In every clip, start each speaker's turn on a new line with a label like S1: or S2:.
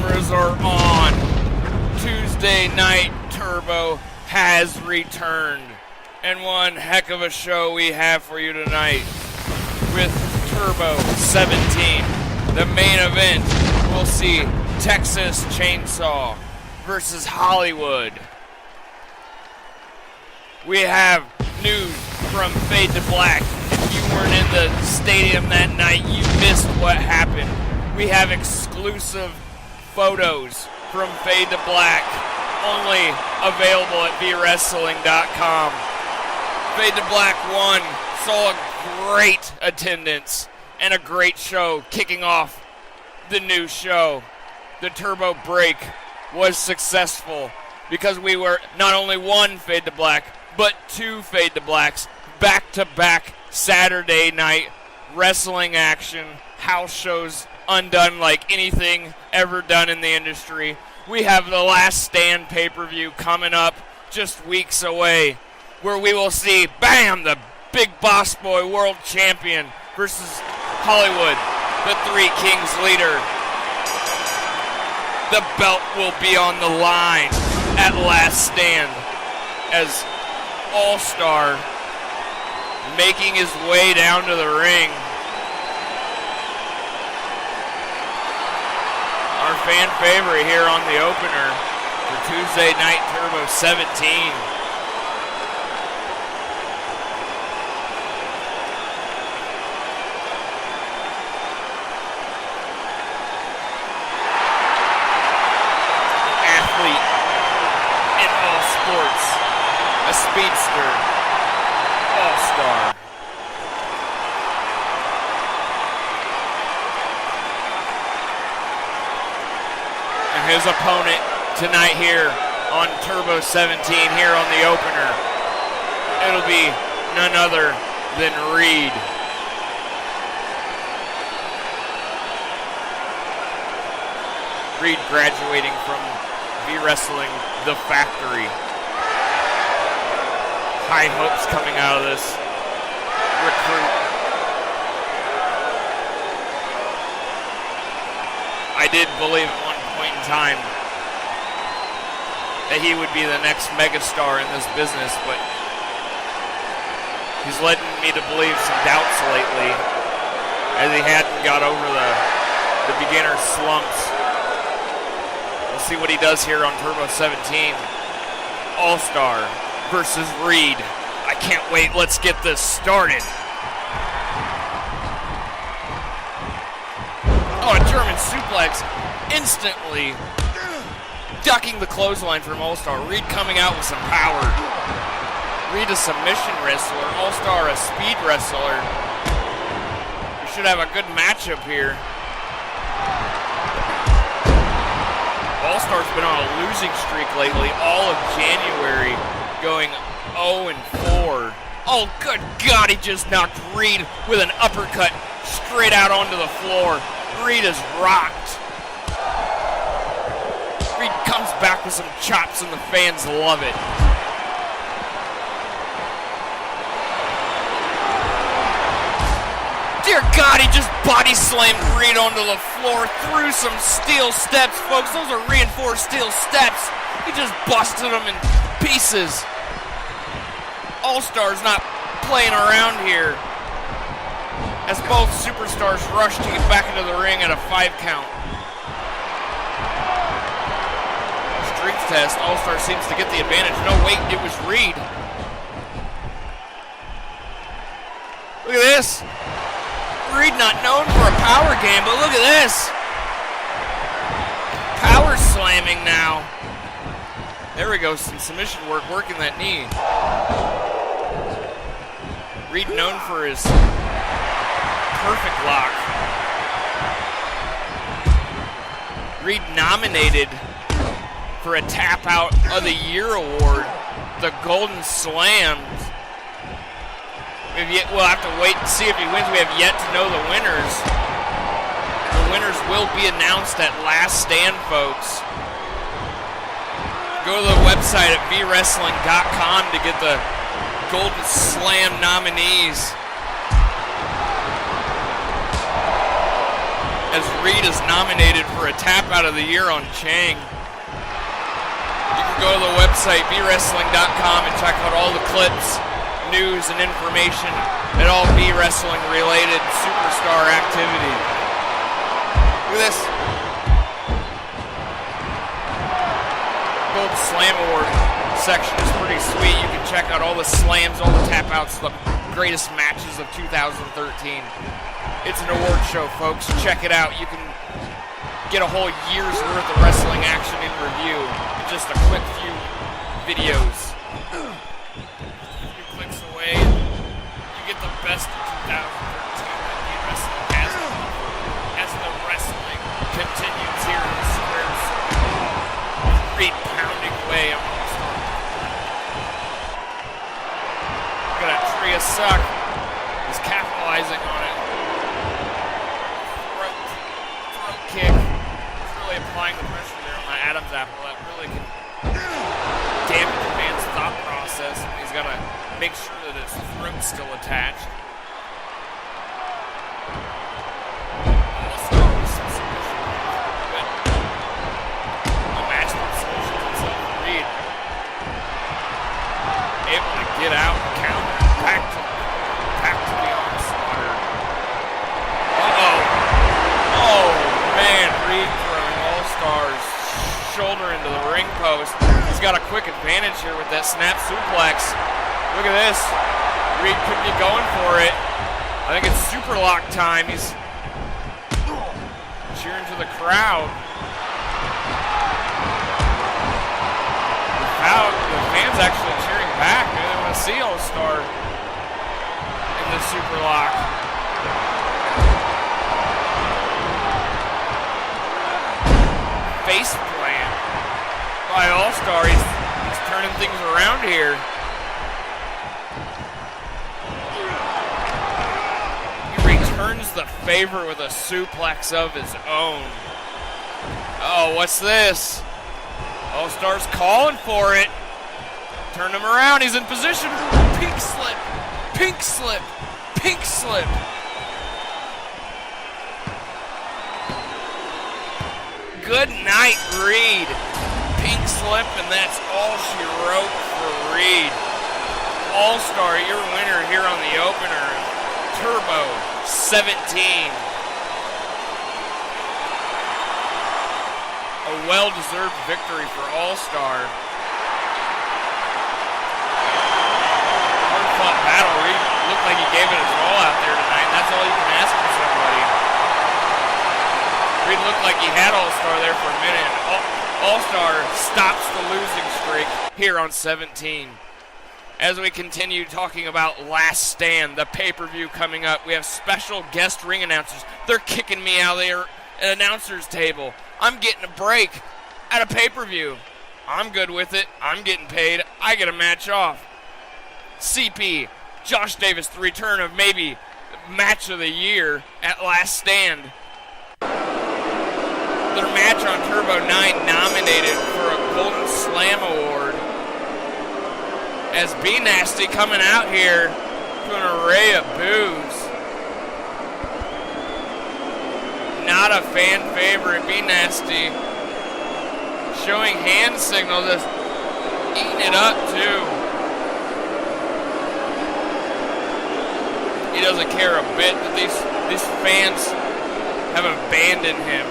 S1: cameras are on. Tuesday Night Turbo has returned. And one heck of a show we have for you tonight with Turbo 17. The main event, we'll see Texas Chainsaw versus Hollywood. We have news from Fade to Black. If you weren't in the stadium that night, you missed what happened. We have exclusive photos from Fade to Black, only available at VWrestling.com. Fade to Black 1 saw a great attendance and a great show kicking off the new show. The Turbo Break was successful because we were not only one Fade to Black, but two Fade to Blacks, back-to-back Saturday night wrestling action, house shows undone like anything ever done in the industry. We have the Last Stand pay-per-view coming up just weeks away, where we will see, bam, the Big Boss Boy World Champion versus Hollywood, the Three Kings leader. The belt will be on the line at Last Stand as AllStar making his way down to the ring. Our fan favorite here on the opener for Tuesday Night Turbo 17. A speedster, AllStar. And his opponent tonight here on Turbo 17, here on the opener, it'll be none other than Reed. Reed graduating from V-Wrestling The Factory. High hopes coming out of this recruit. I did believe at one point in time that he would be the next megastar in this business, but he's led me to believe some doubts lately as he hadn't got over the beginner slumps. We'll see what he does here on Turbo 17. AllStar versus Reed. I can't wait. Let's get this started. Oh, a German suplex instantly ducking the clothesline from AllStar. Reed coming out with some power. Reed a submission wrestler. AllStar a speed wrestler. We should have a good matchup here. AllStar's been on a losing streak lately, all of January, going 0-4. Oh, good God, he just knocked Reed with an uppercut straight out onto the floor. Reed is rocked. Reed comes back with some chops and the fans love it. Dear God, he just body slammed Reed onto the floor, through some steel steps, folks. Those are reinforced steel steps. He just busted them in pieces. AllStar's not playing around here as both superstars rush to get back into the ring at a 5 count. Strength test. AllStar seems to get the advantage. No, wait, it was Reed. Look at this. Reed not known for a power game, but look at this. Power slamming now. There we go, some submission work, working that knee. Reed known for his perfect lock. Reed nominated for a Tap Out of the Year award, the Golden Slams. We'll have to wait and see if he wins. We have yet to know the winners. The winners will be announced at Last Stand, folks. Go to the website at VWrestling.com to get the Golden Slam nominees. as Reed is nominated for a Tap Out of the Year on Chang. You can go to the website bwrestling.com and check out all the clips, news, and information at all B-Wrestling related superstar activity. Look at this. Gold Slam Award section is pretty sweet. You can check out all the slams, all the tap outs, the greatest matches of 2013. It's an award show, folks. Check it out. You can get a whole year's worth of wrestling action in review in just a quick few videos. A few clicks away, you get the best of 2013 that B-Wrestling has to offer as the wrestling continues here in the square circle. Reed pounding away on AllStar. Look at that tree of suck. He's capitalizing on it. Throat kick. He's really applying the pressure there on the Adam's apple. That really can damage the man's thought process. And he's got to make sure that his throat's still attached. AllStar with some submission. Good. The matchman solutions himself. Reed able to get out and counter. Back to the onslaught. Uh-oh. Oh, man. Reed throwing AllStar's shoulder into the ring post. He's got a quick advantage here with that snap suplex. Look at this. Reed could be going for it. I think it's super lock time. He's cheering to the crowd. The fans actually cheering back. They want to see AllStar in the super lock. Face plant by AllStar. He's turning things around here. He returns the favor with a suplex of his own. Oh, what's this? AllStar's calling for it. Turn him around. He's in position. Pink slip. Pink slip. Pink slip. Good night, Reed. Pink slip, and that's all she wrote for Reed. AllStar, your winner here on the opener. Turbo 17. A well-deserved victory for AllStar. Hard-fought battle. Reed looked like he gave it his all out there tonight. That's all you can ask for somebody. Reed looked like he had AllStar there for a minute. AllStar stops the losing streak here on 17. As we continue talking about Last Stand, the pay-per-view coming up, we have special guest ring announcers. They're kicking me out of their announcer's table. I'm getting a break at a pay-per-view. I'm good with it. I'm getting paid. I get a match off. CP, Josh Davis, the return of maybe match of the year at Last Stand. Their match on Turbo 9 nominated for a Golden Slam Award. As B Nasty coming out here to an array of boos. Not a fan favorite. B Nasty showing hand signal, just eating it up too. He doesn't care a bit that these fans have abandoned him.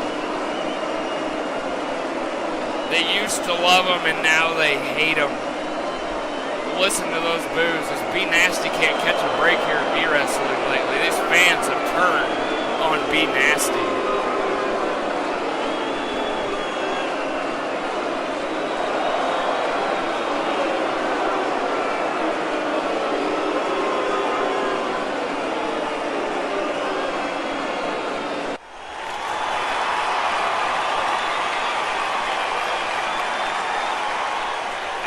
S1: They used to love him and now they hate him. Listen to those boos as B Nasty can't catch a break here at B Wrestling lately. These fans have turned on B Nasty.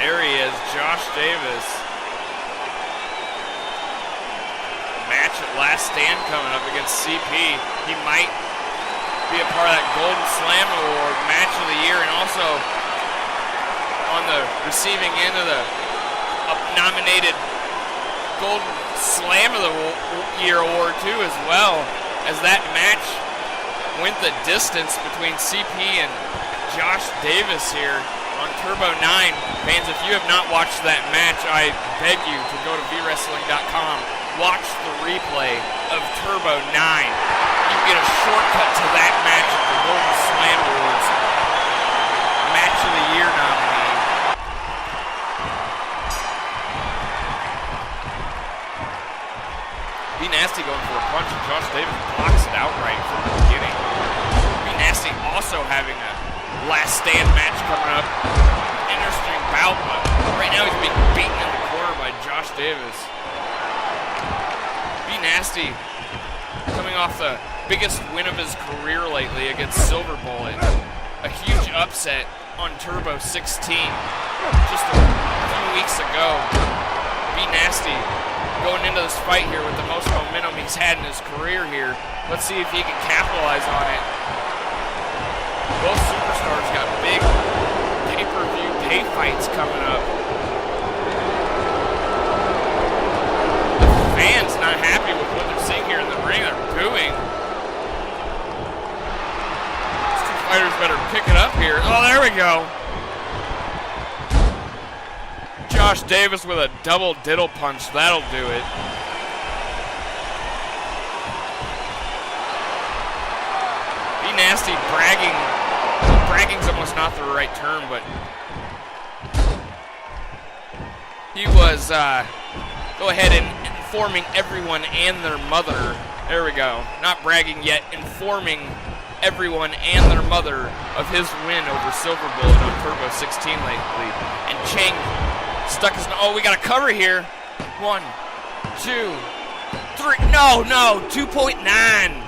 S1: There he is, Josh Davis. Match at Last Stand coming up against CP. He might be a part of that Golden Slam Award Match of the Year, and also on the receiving end of the nominated Golden Slam of the Year Award too, as well, as that match went the distance between CP and Josh Davis here on Turbo 9. Fans, if you have not watched that match, I beg you to go to VWrestling.com. Watch the replay of Turbo 9. You can get a shortcut to that match at the Golden Slam Awards. Match of the Year nominee. Be Nasty going for a punch, and Josh Davis blocks it outright from the beginning. Be Nasty also having a last stand match coming up. Interesting bout, but right now he's being beaten in the corner by Josh Davis. Be Nasty coming off the biggest win of his career lately against Silver Bullet. A huge upset on Turbo 16 just a few weeks ago. Be Nasty going into this fight here with the most momentum he's had in his career here. Let's see if he can capitalize on it. Both superstars got big pay-per-view pay fights coming up. The fans not happy with what they're seeing here in the ring. They're booing. These two fighters better pick it up here. Oh, there we go. Josh Davis with a double diddle punch. That'll do it. Be Nasty bragging. Bragging's almost not the right term, but he was go ahead and informing everyone and their mother. There we go. Not bragging yet, informing everyone and their mother of his win over Silver Bullet on Turbo 16 lately. And Chang stuck his... Oh, we got a cover here. 1, 2, 3. No, 2.9.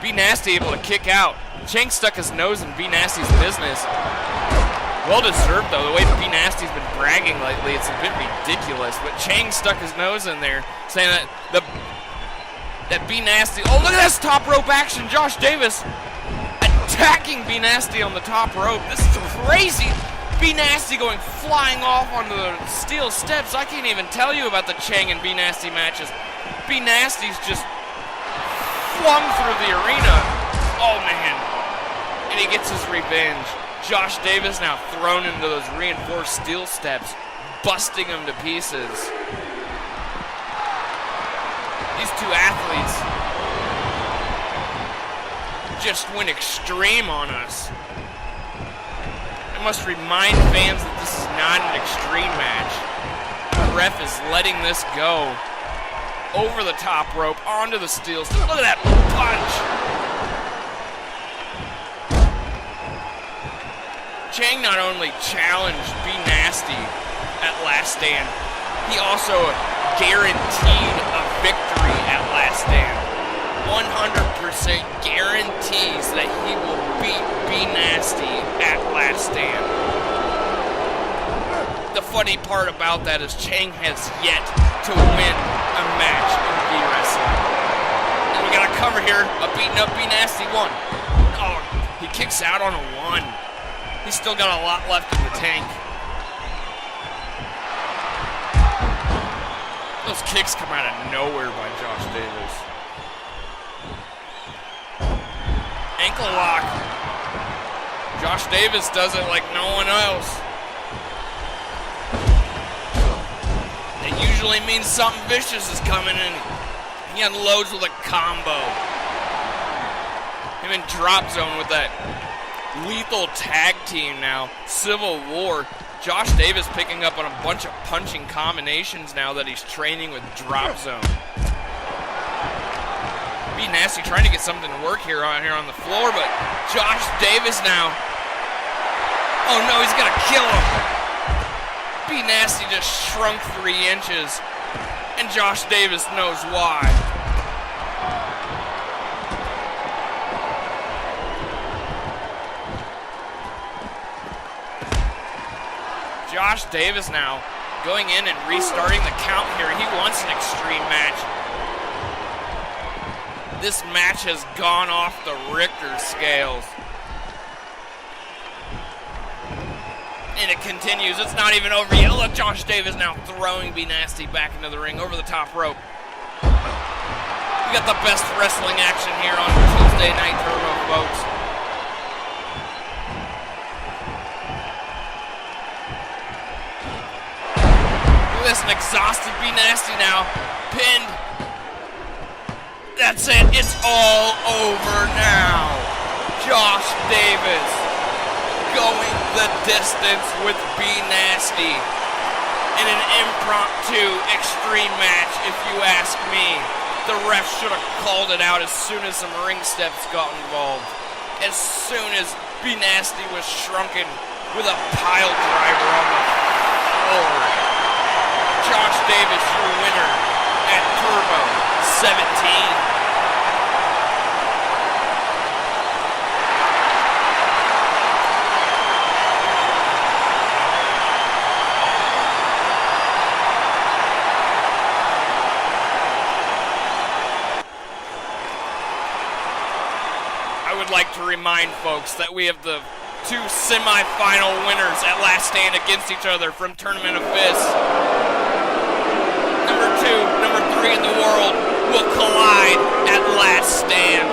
S1: Be Nasty able to kick out. Chang stuck his nose in Be Nasty's business. Well deserved though. The way Be Nasty's been bragging lately, it's a bit ridiculous. But Chang stuck his nose in there, saying that Be Nasty. Oh, look at this top rope action. Josh Davis attacking Be Nasty on the top rope. This is crazy. Be Nasty going flying off onto the steel steps. I can't even tell you about the Chang and Be Nasty matches. Be Nasty's just flung through the arena. Oh man. And he gets his revenge. Josh Davis now thrown into those reinforced steel steps, busting him to pieces. These two athletes just went extreme on us. I must remind fans that this is not an extreme match. The ref is letting this go over the top rope, onto the steel steps. Look at that punch. Chang not only challenged Be Nasty at Last Stand, he also guaranteed a victory at Last Stand. 100% guarantees that he will beat Be Nasty at Last Stand. The funny part about that is Chang has yet to win a match in V-Wrestling. And we got a cover here, a beaten up Be Nasty 1. Oh, he kicks out on a 1. He's still got a lot left in the tank. Those kicks come out of nowhere by Josh Davis. Ankle lock. Josh Davis does it like no one else. It usually means something vicious is coming in. He unloads with a combo. Him in drop zone with that lethal tag team now. Civil War. Josh Davis picking up on a bunch of punching combinations now that he's training with drop zone. Be Nasty trying to get something to work here on the floor, but Josh Davis now. Oh no, he's gonna kill him. Be Nasty just shrunk 3 inches, and Josh Davis knows why. Josh Davis now going in and restarting the count here. He wants an extreme match. This match has gone off the Richter scales. And it continues. It's not even over yet. Look, Josh Davis now throwing Be Nasty back into the ring over the top rope. We got the best wrestling action here on Tuesday Night Turbo. an exhausted B Nasty now. Pinned. That's it. It's all over now. Josh Davis going the distance with B Nasty in an impromptu extreme match, if you ask me. The ref should have called it out as soon as some ring steps got involved. As soon as B Nasty was shrunken with a pile driver on the floor. Josh Davis, your winner at Turbo 17. I would like to remind folks that we have the two semi-final winners at Last Stand against each other from Tournament of Fists. Number 2, number 3 in the world will collide at Last Stand.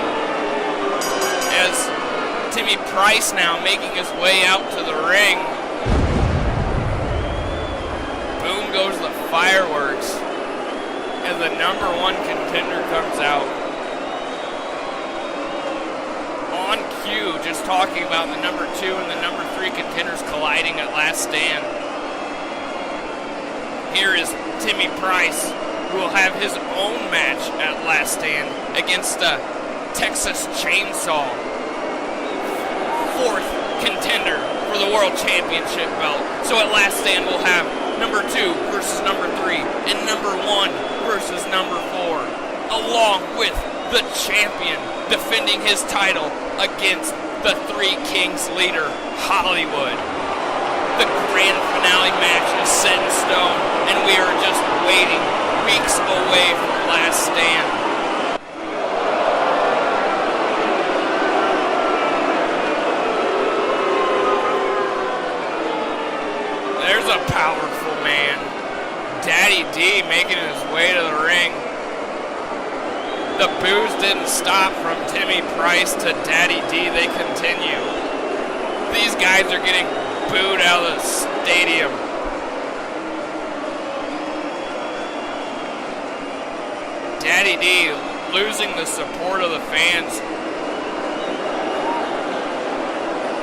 S1: As Timmy Price now making his way out to the ring. Boom goes the fireworks as the number 1 contender comes out. On cue, just talking about the number 2 and the number 3 contenders colliding at Last Stand. Here is Timmy Price, who will have his own match at Last Stand against the Texas Chainsaw, 4th contender for the World Championship belt. So at Last Stand, we'll have number 2 versus number 3 and number 1 versus number 4, along with the champion defending his title against the Three Kings leader, Hollywood. The grand finale match is set in stone, and we are just waiting weeks away from Last Stand. There's a powerful man. Daddy D making his way to the ring. The boos didn't stop from Timmy Price to Daddy D. They continue. These guys are getting booed out of the stadium. Daddy D losing the support of the fans.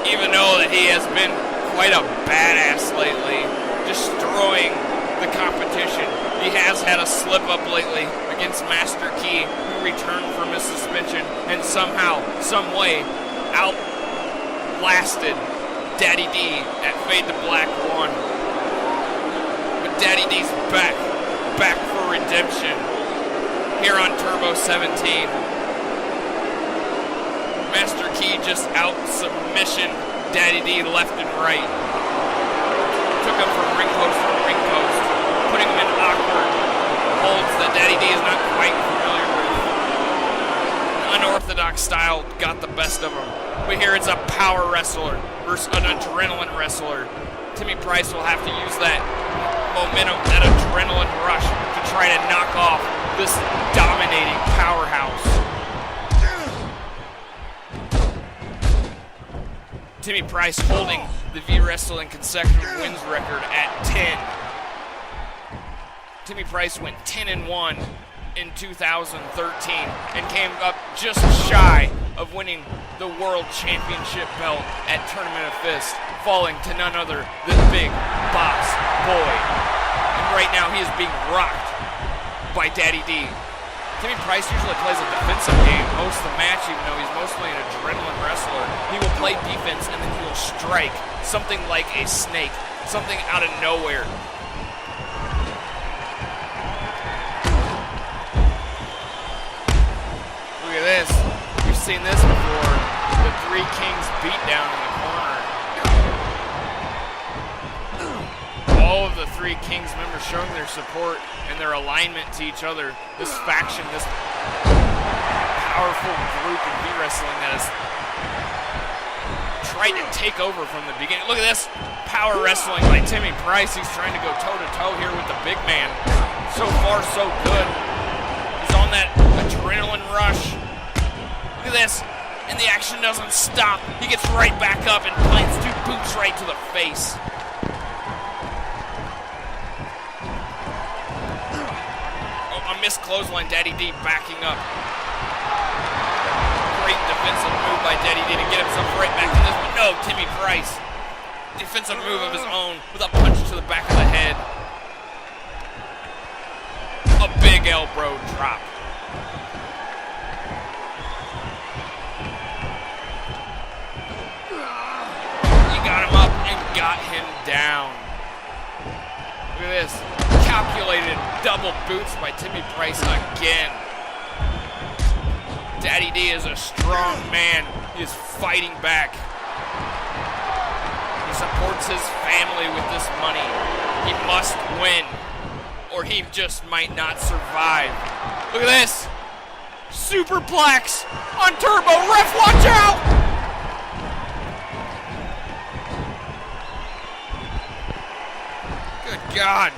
S1: Even though that he has been quite a badass lately, destroying the competition. He has had a slip up lately against Master Key, who returned from his suspension and somehow, some way, outlasted Daddy D at Fade to Black 1. But Daddy D's back for redemption here on Turbo 17. Master Key just out submission Daddy D left and right. Took him from ring post to ring post, putting him in awkward holds that Daddy D is not quite familiar with. An unorthodox style got the best of him. But here it's a power wrestler versus an adrenaline wrestler. Timmy Price will have to use that momentum, that adrenaline rush to try to knock off this dominating powerhouse. Timmy Price holding the V-Wrestling consecutive wins record at 10. Timmy Price went 10-1 in 2013 and came up just shy of winning the World Championship belt at Tournament of Fists, falling to none other than Big Boss Boy. And right now he is being rocked by Daddy D. Timmy Price usually plays a defensive game most of the match, even though he's mostly an adrenaline wrestler. He will play defense and then he will strike, something like a snake, something out of nowhere. Look at this. We've seen this before. The Three Kings beatdown in the corner. All of the Three Kings members showing their support and their alignment to each other. This faction, this powerful group in V-Wrestling that has tried to take over from the beginning. Look at this power wrestling by Timmy Price. He's trying to go toe-to-toe here with the big man. So far, so good. He's on that adrenaline rush. Look at this. And the action doesn't stop. He gets right back up and plants two boots right to the face. missed clothesline. Daddy D backing up. Great defensive move by Daddy D to get himself right back to this one. No, Timmy Price. Defensive move of his own with a punch to the back of the head. A big elbow drop. He got him up and got him down. Look at this. Calculated double boots by Timmy Price again. Daddy D is a strong man. He is fighting back. He supports his family with this money. He must win, or he just might not survive. Look at this. Superplex on Turbo. Ref, watch out! Good God.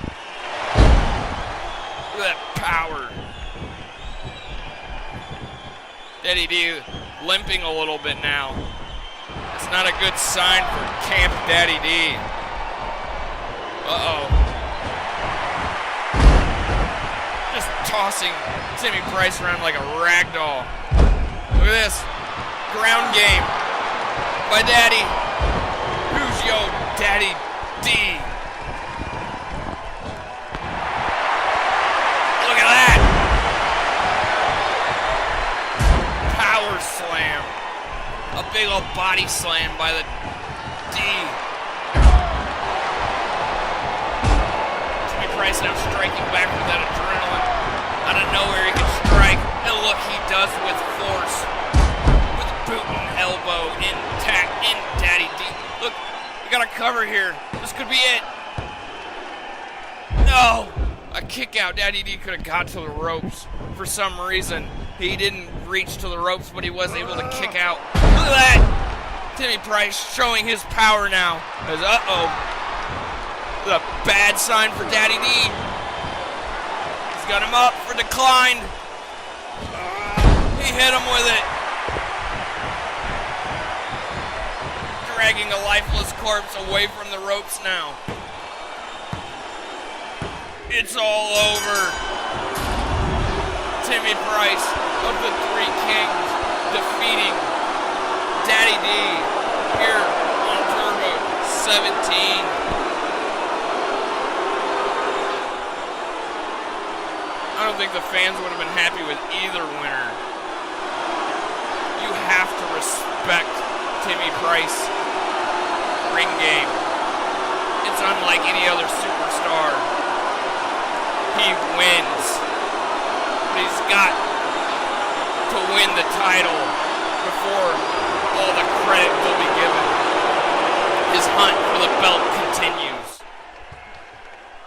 S1: Look at that power. Daddy D limping a little bit now. It's not a good sign for Camp Daddy D. Uh-oh. Just tossing Timmy Price around like a rag doll. Look at this. Ground game by Daddy. Who's yo Daddy D? Look at that. Power slam. A big old body slam by the D. Timmy Price now striking back with that adrenaline. Out of nowhere he can strike. And look, he does with force. With boot and elbow intact in Daddy D. Look, we got a cover here. This could be it. No! A kick out. Daddy D could have got to the ropes. For some reason, he didn't reach to the ropes, but he was able to kick out. Look at that! Timmy Price showing his power now. As, uh-oh. A bad sign for Daddy D. He's got him up for decline. He hit him with it. Dragging a lifeless corpse away from the ropes now. It's all over. Timmy Price of the Three Kings defeating Daddy D here on Turbo 17. I don't think the fans would have been happy with either winner. You have to respect Timmy Price ring game. It's unlike any other superstar. He wins. But he's got to win the title before all the credit will be given. His hunt for the belt continues.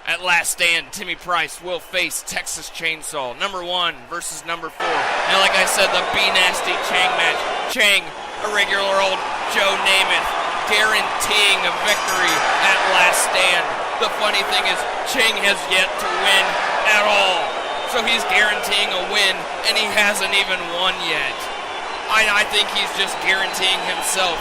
S1: At last stand, Timmy Price will face Texas Chainsaw, number 1 versus number 4. And like I said, the B-Nasty Chang match. Chang, a regular old Joe Namath, guaranteeing a victory at last stand. The funny thing is, Chang has yet to win at all. So he's guaranteeing a win, and he hasn't even won yet. I think he's just guaranteeing himself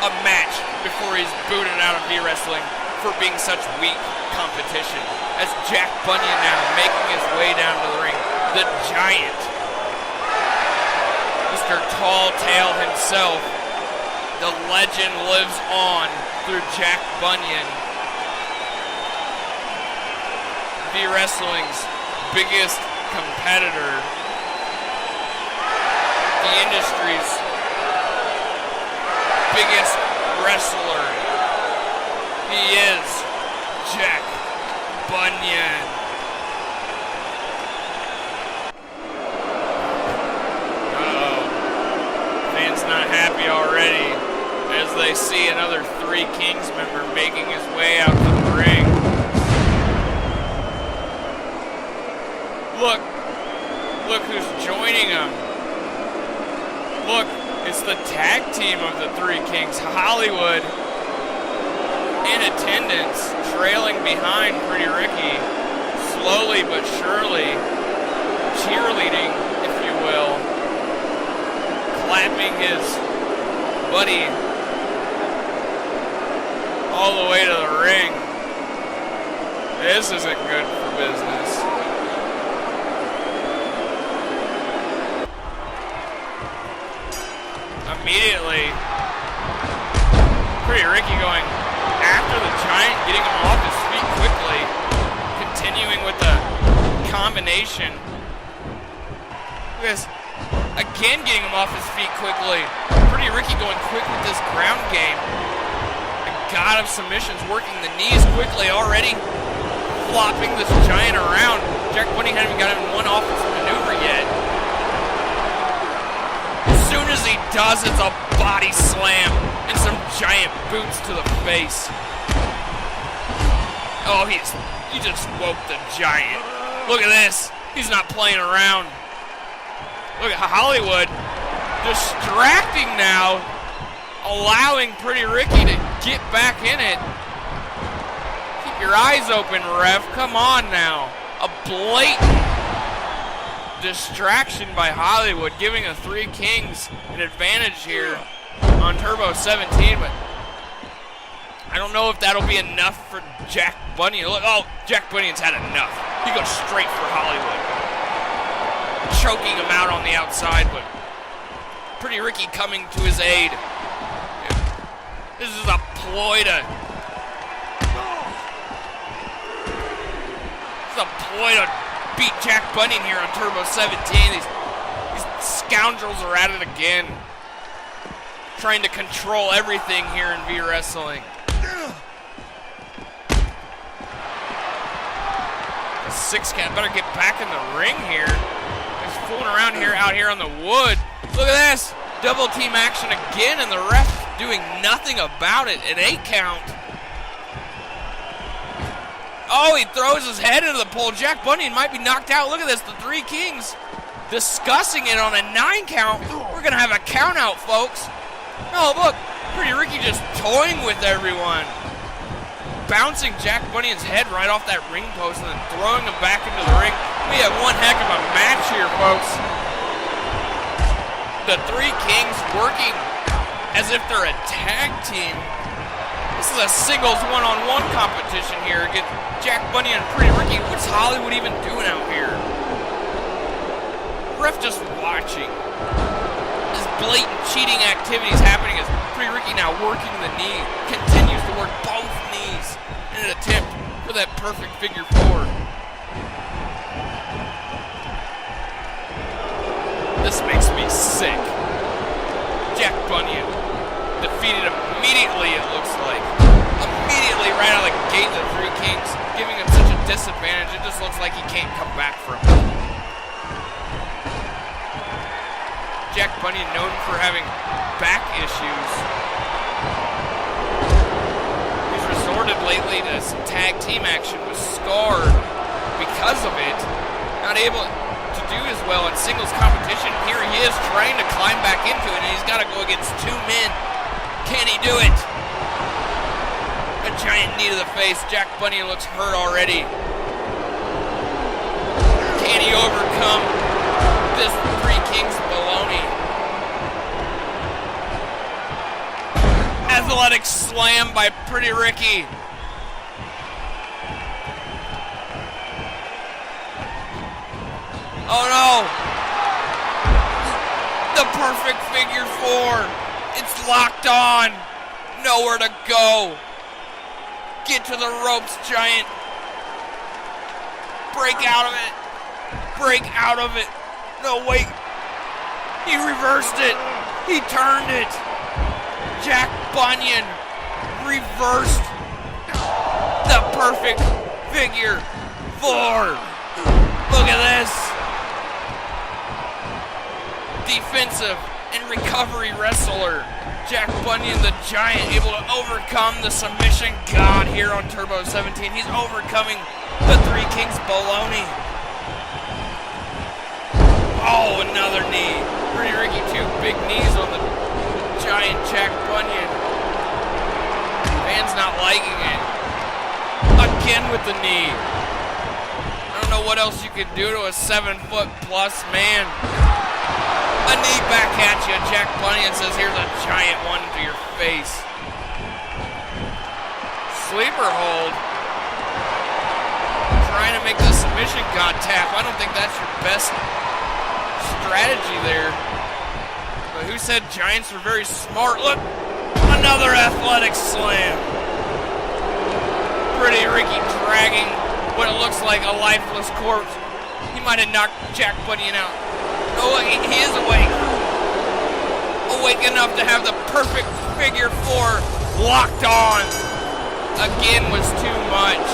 S1: a match before he's booted out of V-Wrestling for being such weak competition. As Jack Bunyan now making his way down to the ring. The Giant. Mr. Tall Tale himself. The legend lives on through Jack Bunyan. V-Wrestling's biggest competitor. The industry's biggest wrestler. He is Jack Bunyan. Uh-oh. Fans not happy already as they see another Three Kings member making his way out to the ring. Look who's joining him. Look, it's the tag team of the Three Kings, Hollywood. In attendance, trailing behind Pretty Ricky, slowly but surely, cheerleading, if you will, clapping his buddy all the way to the ring. This isn't good for business. immediately. Pretty Ricky going after the Giant, getting him off his feet quickly. Continuing with the combination. Look at this. Again getting him off his feet quickly. Pretty Ricky going quick with this ground game. A god of submissions working the knees quickly already. Flopping this Giant around. Jack Bunny hasn't even got him in one offensive maneuver yet. As soon as he does, it's a body slam and some giant boots to the face. Oh, he just woke the Giant. Look at this. He's not playing around. Look at Hollywood distracting now, allowing Pretty Ricky to get back in it. Keep your eyes open, ref. Come on now. A blatant distraction by Hollywood, giving the Three Kings an advantage here on Turbo 17, but I don't know if that'll be enough for Jack Bunyan. Look, oh, Jack Bunyan's had enough. He goes straight for Hollywood, choking him out on the outside, but Pretty Ricky coming to his aid. This is a ploy to beat Jack Bunyan here on Turbo 17. These scoundrels are at it again, trying to control everything here in V-Wrestling. The Six Cat better get back in the ring here. He's fooling around here, out here on the wood. Look at this. Double team action again, and the ref doing nothing about it. An 8 count. Oh, he throws his head into the pole. Jack Bunyan might be knocked out. Look at this. The Three Kings discussing it on a 9 count. We're going to have a count out, folks. Oh, look. Pretty Ricky just toying with everyone. Bouncing Jack Bunyan's head right off that ring post and then throwing him back into the ring. We have one heck of a match here, folks. The Three Kings working as if they're a tag team. This is a singles one-on-one competition here against Jack Bunyan and Pretty Ricky. What's Hollywood even doing out here? Ref just watching. This blatant cheating activities happening as Pretty Ricky now working the knee. Continues to work both knees in an attempt for that perfect figure 4. This makes me sick. Jack Bunyan defeated immediately, it looks like. Immediately right out of the gate, the Three Kings giving him such a disadvantage. It just looks like he can't come back from it. Jack Bunyan known for having back issues. He's resorted lately to some tag team action with Scar because of it. Not able to do as well in singles competition. Here he is trying to climb back into it, and he's got to go against 2 men. Can he do it? A giant knee to the face. Jack Bunyan looks hurt already. Can he overcome this Three Kings baloney? Athletic slam by Pretty Ricky. Oh no! The perfect figure 4. It's locked on. Nowhere to go. Get to the ropes, Giant. Break out of it. Break out of it. No, wait. He reversed it. He turned it. Jack Bunyan reversed the perfect figure 4. Look at this. Defensive and recovery wrestler Jack Bunyan, the Giant, able to overcome the submission god here on Turbo 17. He's overcoming the Three Kings baloney. Oh, another knee. Pretty Ricky, 2 big knees on the Giant Jack Bunyan. Fans not liking it. Again with the knee. I don't know what else you can do to a 7-foot-plus man. A knee back at you. Jack Bunyan says, here's a giant one to your face. Sleeper hold. Trying to make the submission god tap. I don't think that's your best strategy there. But who We said Giants were very smart. Look, another athletic slam. Pretty Ricky dragging what it looks like a lifeless corpse. He might have knocked Jack Bunyan out. Oh, he is awake. Awake enough to have the perfect figure four locked on. Again was too much.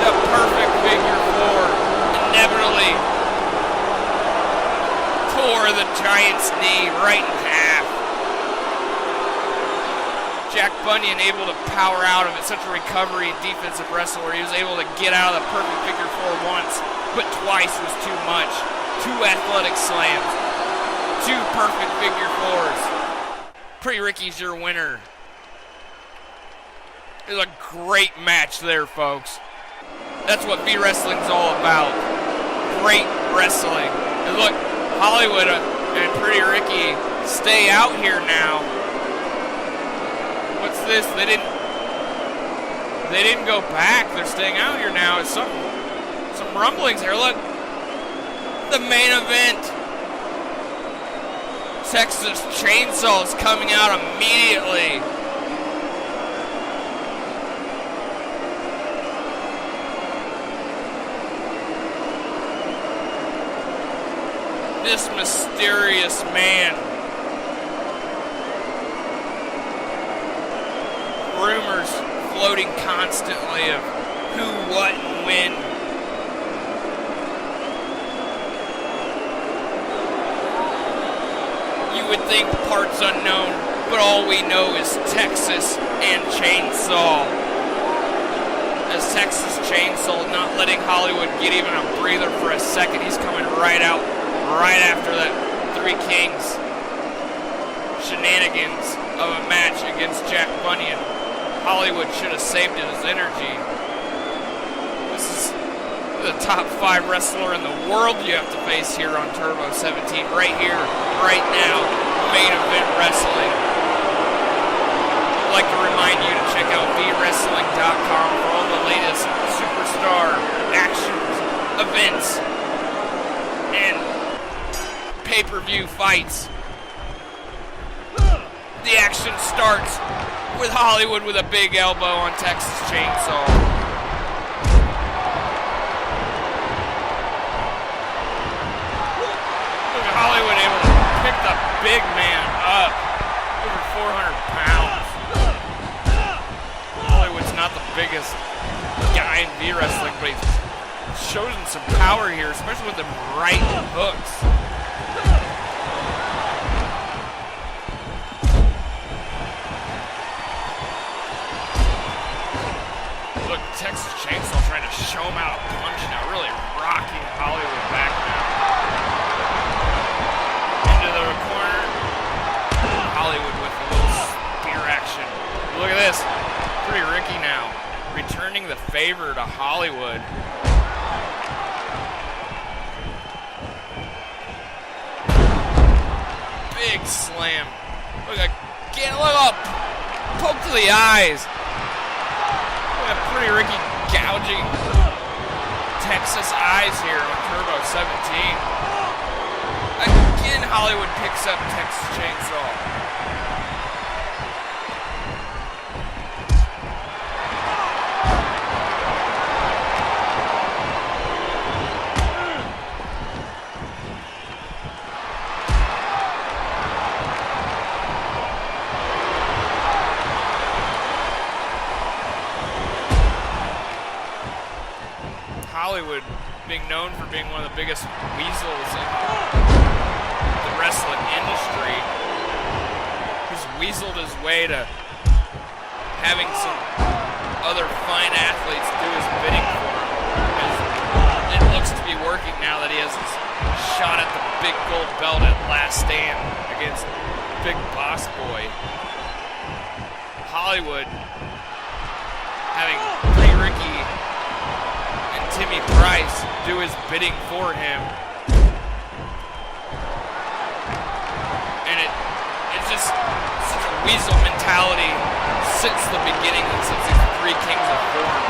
S1: The perfect figure four inevitably tore the Giant's knee right in half. Jack Bunyan able to power out of it. Such a recovery defensive wrestler. He was able to get out of the perfect figure four once, but twice was too much. 2 athletic slams. 2 perfect figure fours. Pretty Ricky's your winner. It was a great match there, folks. That's what V-Wrestling's all about. Great wrestling. And look, Hollywood and Pretty Ricky stay out here now. What's this? They didn't go back. They're staying out here now. It's some rumblings here. Look. The main event. Texas Chainsaw is coming out immediately. This mysterious man. Rumors floating constantly of who, what, and when. You would think parts unknown, but all we know is Texas and Chainsaw. As Texas Chainsaw not letting Hollywood get even a breather for a second. He's coming right out, right after that Three Kings shenanigans of a match against Jack Bunyan. Hollywood should have saved his energy. This is the top 5 wrestler in the world you have to face here on Turbo 17. Right here, right now, main event wrestling. I'd like to remind you to check out VWrestling.com for all the latest superstar actions, events, and pay-per-view fights. The action starts with Hollywood with a big elbow on Texas Chainsaw. Look at Hollywood able to pick the big man up. Over 400 pounds. Hollywood's not the biggest guy in V-Wrestling, but he's showing some power here, especially with them right hooks. Texas Chainsaw trying to show him how to punch now, really rocking Hollywood back now. Into the corner. Hollywood with a little spear action. Look at this. Pretty Ricky now. Returning the favor to Hollywood. Big slam. Look up. Poke to the eyes. Pretty Ricky gouging Texas eyes here on Turbo 17. Again, Hollywood picks up Texas Chainsaw. Hollywood being known for being one of the biggest weasels in the wrestling industry. He's weaseled his way to having some other fine athletes do his bidding for him. As it looks to be working now that he has his shot at the big gold belt at Last Stand against Big Boss Boy. Hollywood having Pretty Ricky Timmy Price do his bidding for him. And it's just such a weasel mentality since the beginning and since these Three Kings have formed.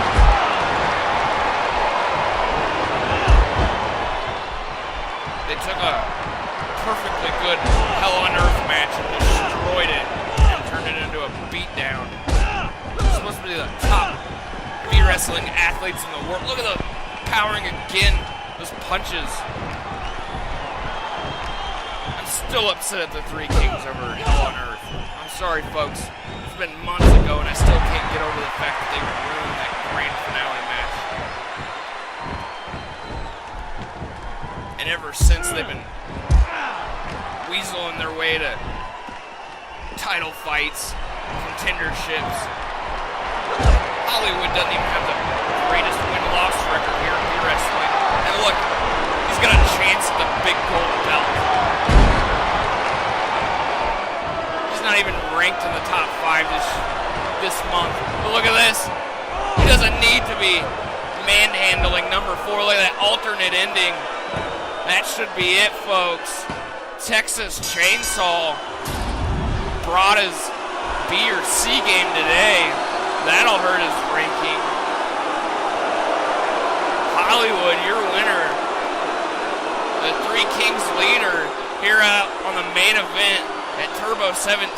S1: They took a perfectly good Hell on Earth match and destroyed it and turned it into a beatdown. They're supposed to be the top wrestling athletes in the world. Look at the powering again, those punches. I'm still upset at the Three Kings over Hell on Earth. I'm sorry, folks. It's been months ago, and I still can't get over the fact that they ruined that grand finale match. And ever since, they've been weaseling their way to title fights, contenderships. Hollywood doesn't even have the greatest win-loss record here in wrestling. And look, he's got a chance at the big gold belt. He's not even ranked in the top 5 this month. But look at this. He doesn't need to be manhandling number 4. Look at that alternate ending. That should be it, folks. Texas Chainsaw brought his B or C game today. That'll hurt his ranking. Hollywood, your winner. The Three Kings leader here out on the main event at Turbo 17.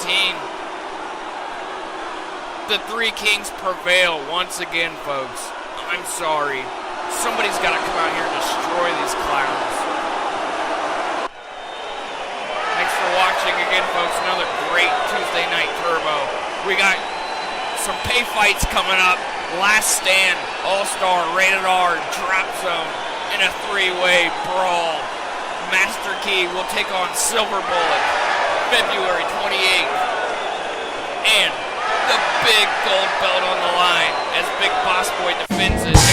S1: The Three Kings prevail once again, folks. I'm sorry. Somebody's got to come out here and destroy these clowns. Thanks for watching again, folks. Another great Tuesday Night Turbo. We got some pay fights coming up. Last Stand, AllStar, Rated R, Drop Zone in a 3-way brawl. Master Key will take on Silver Bullet February 28th. And the big gold belt on the line as Big Boss Boy defends it.